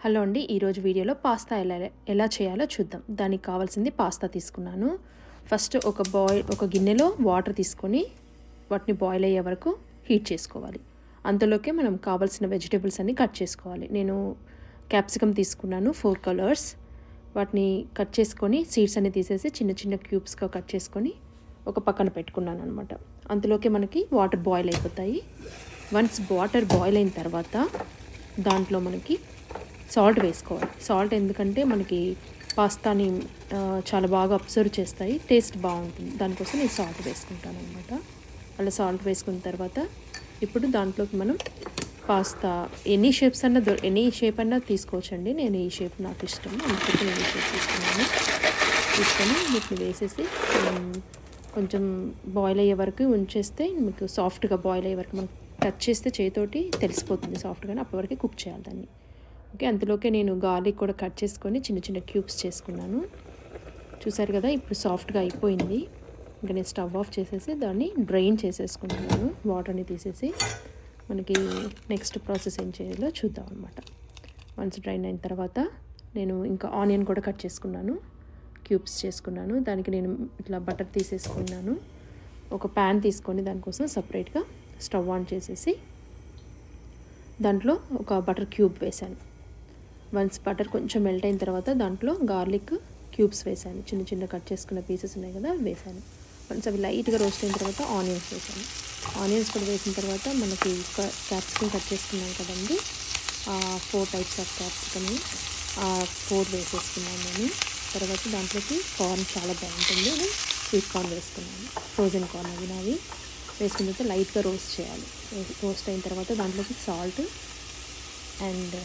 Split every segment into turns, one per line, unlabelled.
Hello అండి. ఈరోజు వీడియోలో పాస్తా ఎలా చేయాలో చూద్దాం. దానికి కావాల్సింది పాస్తా తీసుకున్నాను. ఫస్ట్ ఒక గిన్నెలో వాటర్ తీసుకొని వాటిని బాయిల్ అయ్యే వరకు హీట్ చేసుకోవాలి. అంతలోకే మనం కావాల్సిన వెజిటేబుల్స్ అన్నీ కట్ చేసుకోవాలి. నేను క్యాప్సికమ్ తీసుకున్నాను 4 కలర్స్. వాటిని కట్ చేసుకొని సీడ్స్ అన్ని తీసేసి చిన్న చిన్న క్యూబ్స్గా కట్ చేసుకొని ఒక పక్కన పెట్టుకున్నాను అనమాట. అంతలోకే మనకి వాటర్ బాయిల్ అయిపోతాయి. వన్స్ వాటర్ బాయిల్ అయిన తర్వాత దాంట్లో మనకి సాల్ట్ వేసుకోవాలి. సాల్ట్ ఎందుకంటే మనకి పాస్తాని చాలా బాగా అబ్జర్వ్ చేస్తాయి, టేస్ట్ బాగుంటుంది. దానికోసం నేను సాల్ట్ వేసుకుంటాను అనమాట. అలా సాల్ట్ వేసుకున్న తర్వాత ఇప్పుడు దాంట్లోకి మనం పాస్తా ఎనీ షేప్ అన్నా తీసుకోవచ్చండి. నేను ఈ షేప్ నాకు ఇష్టం, అందుకే నేను ఈ షేప్ తీసుకొని వీటిని వేసేసి కొంచెం బాయిల్ అయ్యే వరకు ఉంచేస్తే మీకు సాఫ్ట్గా బాయిల్ అయ్యే వరకు మనం టచ్ చేస్తే చేతితోటి తెలిసిపోతుంది సాఫ్ట్గానే, అప్పటి వరకు కుక్ చేయాలి దాన్ని. ఓకే, అంతలోకే నేను గార్లిక్ కూడా కట్ చేసుకొని చిన్న చిన్న క్యూబ్స్ చేసుకున్నాను. చూసారు కదా, ఇప్పుడు సాఫ్ట్గా అయిపోయింది. ఇంకా నేను స్టవ్ ఆఫ్ చేసేసి దాన్ని డ్రైన్ చేసేసుకుంటున్నాను, వాటర్ని తీసేసి. మనకి నెక్స్ట్ ప్రాసెస్ ఏం చేయాలో చూద్దాం అనమాట. వన్స్ డ్రైన్ అయిన తర్వాత నేను ఇంకా ఆనియన్ కూడా కట్ చేసుకున్నాను, క్యూబ్స్ చేసుకున్నాను. దానికి నేను ఇట్లా బటర్ తీసేసుకున్నాను. ఒక ప్యాన్ తీసుకొని దానికోసం సపరేట్గా స్టవ్ ఆన్ చేసేసి దాంట్లో ఒక బటర్ క్యూబ్ వేశాను. వన్స్ బటర్ కొంచెం మెల్ట్ అయిన తర్వాత దాంట్లో గార్లిక్ క్యూబ్స్ వేసాను, చిన్న చిన్న కట్ చేసుకున్న పీసెస్ ఉన్నాయి కదా వేసాను. వన్స్ అవి లైట్గా రోస్ట్ అయిన తర్వాత ఆనియన్స్ వేసాను. ఆనియన్స్ కూడా వేసిన తర్వాత మనకి క్యాప్సికమ్ కట్ చేసుకున్నాం కదండి, 4 టైప్స్ ఆఫ్ క్యాప్సికమ్ 4 వేసేసుకున్నాను నేను. తర్వాత దాంట్లోకి కార్న్ చాలా బాగుంటుంది, నేను స్వీట్ కార్న్ వేసుకున్నాను, ఫ్రోజన్ కార్న్ అవి నావి. వేసుకున్న తర్వాత లైట్గా రోస్ట్ చేయాలి. రోస్ట్ అయిన తర్వాత దాంట్లోకి సాల్ట్ అండ్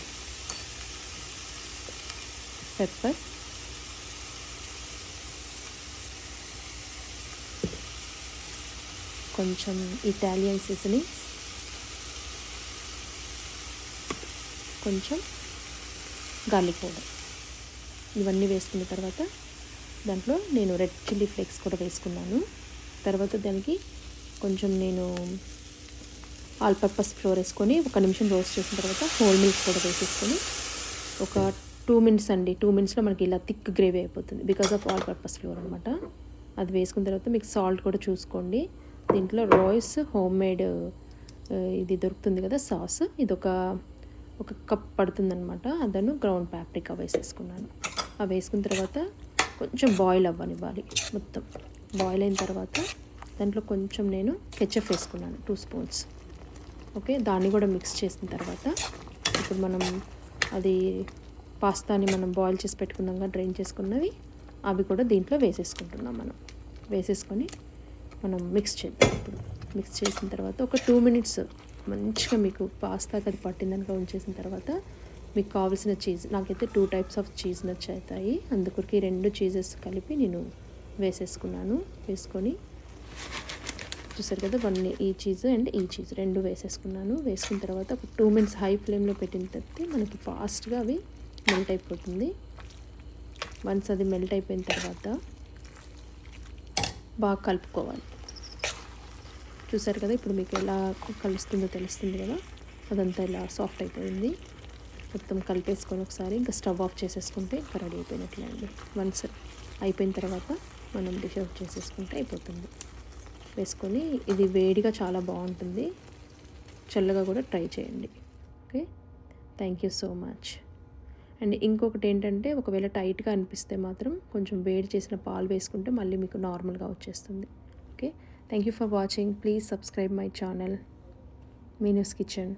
పెప్పర్, కొంచెం ఇటాలియన్ సీజనింగ్, కొంచెం గార్లిక్ పౌడర్, ఇవన్నీ వేసుకున్న తర్వాత దాంట్లో నేను రెడ్ చిల్లీ ఫ్లేక్స్ కూడా వేసుకున్నాను. తర్వాత దానికి కొంచెం నేను ఆల్ పర్పస్ ఫ్లోర్ వేసుకొని 1 నిమిషం రోస్ట్ చేసిన తర్వాత హోల్ మిల్క్ కూడా వేసేసుకొని ఒక 2 మినిట్స్ అండి. 2 మినిట్స్లో మనకి ఇలా థిక్ గ్రేవీ అయిపోతుంది, because of all purpose floor అనమాట. అది వేసుకున్న తర్వాత మీకు సాల్ట్ కూడా చూసుకోండి. దీంట్లో రోయ్స్ హోమ్ మేడ్ ఇది దొరుకుతుంది కదా సాస్, ఇది ఒక కప్ పడుతుందనమాట. అదను గ్రౌండ్ పాప్రికా వేసేసుకున్నాను. అవి వేసుకున్న తర్వాత కొంచెం బాయిల్ అవ్వనివ్వాలి. మొత్తం బాయిల్ అయిన తర్వాత దాంట్లో కొంచెం నేను కెచప్ వేసుకున్నాను 2 స్పూన్స్. ఓకే, దాన్ని కూడా మిక్స్ చేసిన తర్వాత ఇప్పుడు మనం అది పాస్తాని మనం బాయిల్ చేసి పెట్టుకున్నాక డ్రైన్ చేసుకున్నవి అవి కూడా దీంట్లో వేసేసుకుంటున్నాం. వేసేసుకొని మనం మిక్స్ చేద్దాం. ఇప్పుడు మిక్స్ చేసిన తర్వాత ఒక 2 మినిట్స్ మంచిగా మీకు పాస్తాకి అది పట్టిందనుక ఉంచేసిన తర్వాత మీకు కావాల్సిన చీజ్, నాకైతే 2 టైప్స్ ఆఫ్ చీజ్ నచ్చాయి, అందుకొరికి 2 చీజెస్ కలిపి నేను వేసేసుకున్నాను. వేసుకొని చూసారు కదా, ఈ చీజ్ అండ్ ఈ చీజ్ 2 వేసేసుకున్నాను. వేసుకున్న తర్వాత ఒక 2 మినిట్స్ హై ఫ్లేమ్లో పెట్టిన తర్వాత మనకి ఫాస్ట్గా అవి మెల్ట్ అయిపోతుంది. వన్స్ అది మెల్ట్ అయిపోయిన తర్వాత బాగా కలుపుకోవాలి. చూసారు కదా, ఇప్పుడు మీకు ఎలా కలుస్తుందో తెలుస్తుంది కదా, అదంతా ఇలా సాఫ్ట్ అయిపోయింది. మొత్తం కలిపేసుకొని ఒకసారి ఇంకా స్టవ్ ఆఫ్ చేసేసుకుంటే ఇంకా రెడీ అయిపోయినట్లే అండి. వన్స్ అయిపోయిన తర్వాత మనం డిష్ అవుట్ చేసేసుకుంటే అయిపోతుంది. వేసుకొని ఇది వేడిగా చాలా బాగుంటుంది, చల్లగా కూడా ట్రై చేయండి. Okay, thank you so much. And ఇంకొకటి ఏంటంటే, ఒకవేళ టైట్గా అనిపిస్తే మాత్రం కొంచెం వేడి చేసిన పాలు వేసుకుంటే మళ్ళీ మీకు నార్మల్గా వచ్చేస్తుంది. Okay, thank you for watching. Please subscribe my channel Meenu's kitchen.